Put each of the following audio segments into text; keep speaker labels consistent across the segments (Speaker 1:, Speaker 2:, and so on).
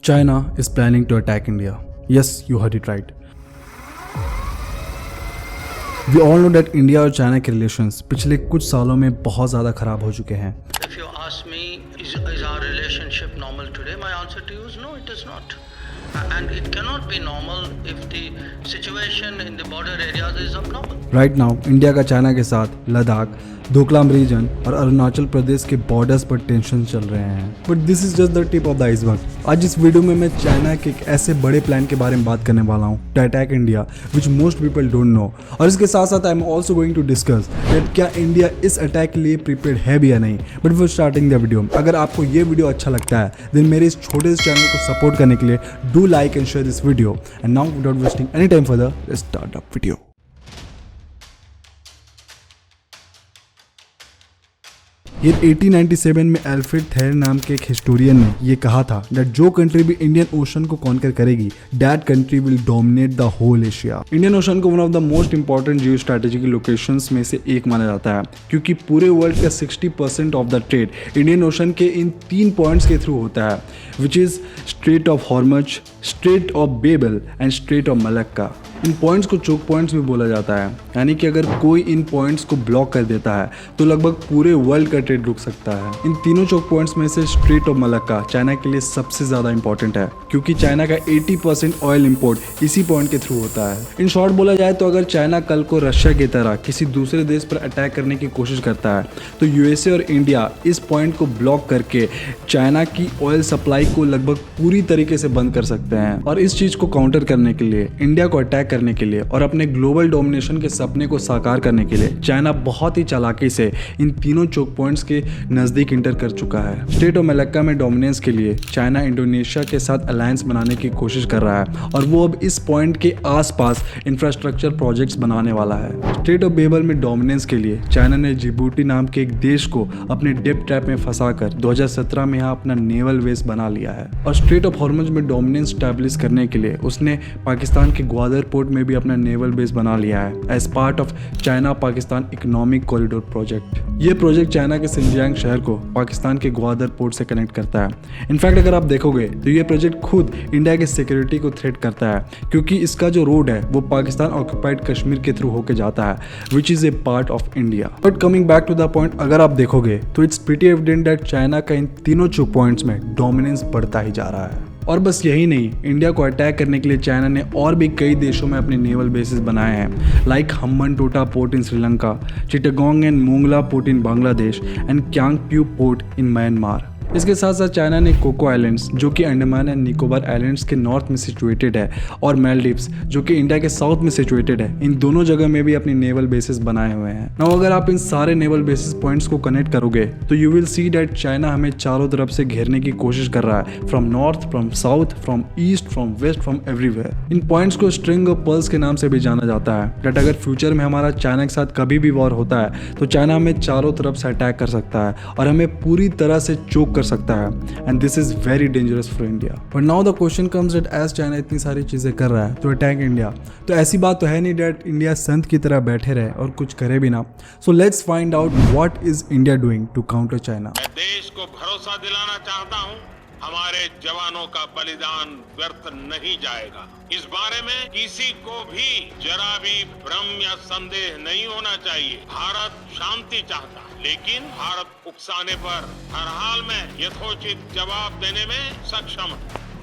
Speaker 1: China is planning to attack India. Yes, you heard it right. We all know that India और China के relations पिछले कुछ सालों में बहुत ज़्यादा खराब हो चुके हैं.
Speaker 2: If you ask me, is our relationship normal today? My answer to you is no, it is not. And it cannot be normal if the situation in the border areas is abnormal.
Speaker 1: Right now, India का China के साथ Ladakh, Doklam reason और अरुणाचल प्रदेश के borders पर tension चल रहे हैं. But this is just the tip of the iceberg. आज इस वीडियो में मैं चाइना के एक ऐसे बड़े प्लान के बारे में बात करने वाला हूँ, to attack India, which most people don't know. और इसके साथ साथ I am also going to discuss that क्या इंडिया इस अटैक के लिए प्रिपेयर्ड है भी या नहीं. But for starting the video, अगर आपको ये वीडियो अच्छा लगता है देन मेरे इस छोटे से चैनल को सपोर्ट करने के लिए do like and share this video. And now without wasting any time further, let's start the video. ये 1897 में अल्फ्रेड थेयर नाम के एक हिस्टोरियन ने ये कहा था दैट जो कंट्री भी इंडियन ओशन को कॉन्कर करेगी that country will dominate the whole Asia. Indian Ocean को one of the most important geo strategic locations में से एक माना जाता है क्योंकि पूरे वर्ल्ड का 60% of the trade Indian Ocean के इन 3 पॉइंट्स के थ्रू होता है, which is strait of Hormuz, strait of Babel and strait of Malacca. इन पॉइंट्स को चोक पॉइंट्स भी बोला जाता है, यानी कि अगर कोई इन पॉइंट्स को ब्लॉक कर देता है तो लगभग पूरे वर्ल्ड का ट्रेड रुक सकता है. इन तीनों चोक पॉइंट्स में से स्ट्रेट ऑफ मलक्का चाइना के लिए सबसे ज़्यादा इंपॉर्टेंट है क्योंकि चाइना का 80% ऑयल इंपोर्ट इसी पॉइंट के थ्रू होता है. इन शॉर्ट बोला जाए तो अगर चाइना कल को रशिया की तरह किसी दूसरे देश पर अटैक करने की कोशिश करता है तो यूएसए और इंडिया इस पॉइंट को ब्लॉक करके चाइना की ऑयल सप्लाई को लगभग पूरी तरीके से बंद कर सकते हैं. और इस चीज़ को काउंटर करने के लिए, इंडिया को अटैक करने के लिए और अपने ग्लोबल डोमिनेशन के सपने को साकार करने के लिए चाइना बहुत ही चालाकी से इन तीनों चोक पॉइंट्स के नजदीक इंटर कर चुका है. स्टेट ऑफ मलक्का में डोमिनेंस के लिए चाइना इंडोनेशिया के साथ अलायंस बनाने की कोशिश कर रहा है और वो अब इस पॉइंट के आसपास इंफ्रास्ट्रक्चर प्रोजेक्ट्स बनाने वाला है. स्टेट ऑफ बेबल में डोमिनेंस के लिए चाइना ने जिबूटी नाम के एक देश को अपने डेप ट्रैप में फंसाकर 2017 में यहाँ अपना नेवल बेस बना लिया है. और स्ट्रेट ऑफ हॉर्मज में डोमिनेंस स्टैब्लिश करने के लिए उसने पाकिस्तान के ग्वादर पोर्ट में भी अपना नेवल बेस बना लिया है as part of China Pakistan economic corridor project. ये प्रोजेक्ट चाइना के सिंजियांग शहर को पाकिस्तान के ग्वादर पोर्ट से कनेक्ट करता है. इनफैक्ट अगर आप देखोगे तो ये प्रोजेक्ट खुद इंडिया के सिक्योरिटी को थ्रेट करता है क्योंकि इसका जो रोड है वो पाकिस्तान ऑक्यूपाइड कश्मीर के थ्रू होकर जाता है, which is a part of India. But coming back to the point, अगर आप देखोगे तो it's pretty evident that China का इन तीनों चोक पॉइंट्स में डोमिनेंस बढ़ता ही जा रहा है. और बस यही नहीं, इंडिया को अटैक करने के लिए चाइना ने और भी कई देशों में अपने नेवल बेसिस बनाए हैं, like Hambantota port in Sri Lanka, Chittagong and Mongla port in Bangladesh and Kyaukphyu port in Myanmar. इसके साथ साथ चाइना ने कोको आइलैंड्स जो कि अंडमान एंड निकोबार आइलैंड्स के नॉर्थ में सिचुएटेड है और मालदीव्स जो कि इंडिया के साउथ में सिचुएटेड है, इन दोनों जगह में भी अपनी नेवल बेसिस बनाए हुए हैं. नाउ अगर आप इन सारे नेवल बेसिस पॉइंट्स को कनेक्ट करोगे तो you will see that China हमें चारों तरफ से घेरने की कोशिश कर रहा है, from north, from south, from east, from west, from everywhere. इन पॉइंट्स को स्ट्रिंग ऑफ पर्ल्स के नाम से भी जाना जाता है दैट अगर फ्यूचर में हमारा चाइना के साथ कभी भी वॉर होता है तो चाइना हमें चारों तरफ से अटैक कर सकता है और हमें पूरी तरह से चोक कर सकता है. And this is very dangerous for India. But now the question comes that as China इतनी सारी चीजें कर रहा है तो अटैक इंडिया, तो ऐसी बात तो है नहीं that इंडिया संत की तरह बैठे रहे और कुछ करे भी ना. So let's find out what is India doing to counter China.
Speaker 3: मैं देश को भरोसा दिलाना चाहता हूँ, हमारे जवानों का बलिदान व्यर्थ नहीं जाएगा. इस बारे में किसी को भी जरा भी भ्रम या संदेह नहीं होना चाहिए. भारत शांति चाहता है, लेकिन भारत उकसाने पर हर हाल में यथोचित जवाब देने में सक्षम है.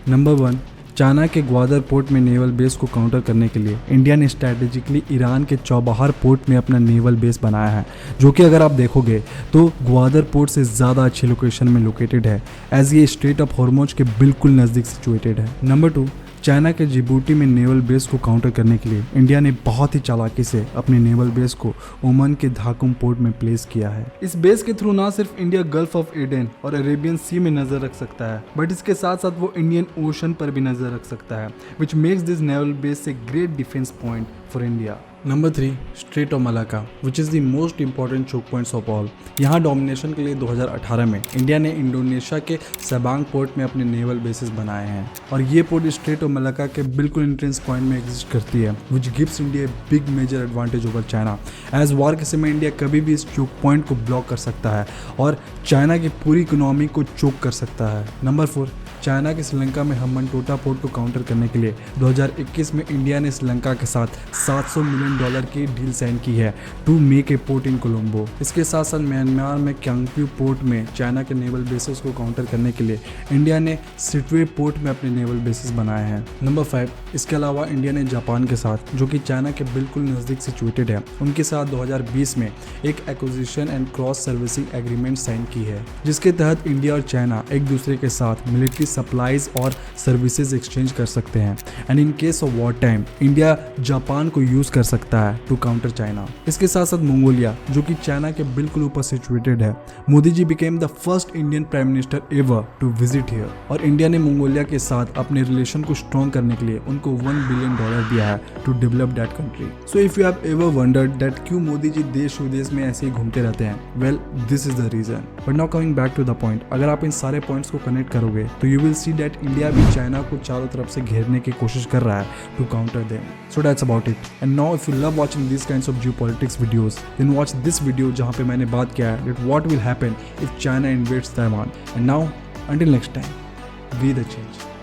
Speaker 1: नंबर 1, चाइना के ग्वादर पोर्ट में नेवल बेस को काउंटर करने के लिए इंडिया ने स्ट्रैटेजिकली ईरान के चौबाहर पोर्ट में अपना नेवल बेस बनाया है, जो कि अगर आप देखोगे तो ग्वादर पोर्ट से ज़्यादा अच्छी लोकेशन में लोकेटेड है एज ये स्ट्रेट ऑफ हॉर्मोज के बिल्कुल नज़दीक सिचुएटेड है. नंबर 2, चाइना के जिबूटी में नेवल बेस को काउंटर करने के लिए इंडिया ने बहुत ही चालाकी से अपने नेवल बेस को ओमान के धाकुम पोर्ट में प्लेस किया है. इस बेस के थ्रू ना सिर्फ इंडिया गल्फ ऑफ एडन और अरेबियन सी में नजर रख सकता है बट इसके साथ साथ वो इंडियन ओशन पर भी नजर रख सकता है, which makes this naval base a great defence point for India. Number 3, strait of Malacca, which is the most important choke points of all. यहाँ डोमिनेशन के लिए 2018 में इंडिया ने इंडोनेशिया के सबांग पोर्ट में अपने नेवल बेसिस बनाए हैं और ये पोर्ट स्ट्रेट ऑफ मलाक्का के बिल्कुल एंट्रेंस पॉइंट में एग्जिस्ट करती है, which gives India big major advantage over China. As war के समय इंडिया कभी भी इस चोक पॉइंट को ब्लॉक कर सकता है और चाइना की पूरी इकोनॉमी को चोक कर सकता है. नंबर 4, चाइना के श्रीलंका में हम्बनटोटा पोर्ट को काउंटर करने के लिए 2021 में इंडिया ने श्रीलंका के साथ $700 मिलियन की डील साइन की है to make a port in Colombo. इसके साथ साथ म्यांमार में क्यांगप्यू पोर्ट में चाइना के नेवल बेसिस को काउंटर करने के लिए इंडिया ने सिटवे पोर्ट में अपने नेवल बेसिस बनाए हैं। नंबर 5, इसके अलावा इंडिया ने जापान के साथ, जो कि चाइना के बिल्कुल नज़दीक सिचुएटेड है, उनके साथ 2020 में एक acquisition and cross servicing agreement sign की है, जिसके तहत इंडिया और चाइना एक दूसरे के साथ मिलिट्री सप्लाईज और सर्विसेज एक्सचेंज कर सकते हैं and in case of war time India Japan को यूज कर सकता है टू काउंटर चाइना। इसके साथ साथ मंगोलिया, जो कि चाइना के बिल्कुल ऊपर सिचुएटेड है, Modi ji became the first Indian prime minister ever to visit here और इंडिया ने मंगोलिया के साथ अपने रिलेशन को स्ट्रॉन्ग करने के लिए उनको $1 बिलियन दिया है to develop that country. So if you have ever wondered that क्यों मोदी जी देश विदेश में ऐसे ही घूमते रहते हैं, well this is the reason. But now coming back to the point, अगर आप इन सारे पॉइंट्स को कनेक्ट करोगे तो you will see that India भी चाइना को चारों तरफ से घेरने की कोशिश कर रहा है to counter them. So that's about it. And now if you love watching this kinds of geopolitics videos, then watch this video जहां पे मैंने बात किया है that what will happen if China invades Taiwan. And now until next time, be the change.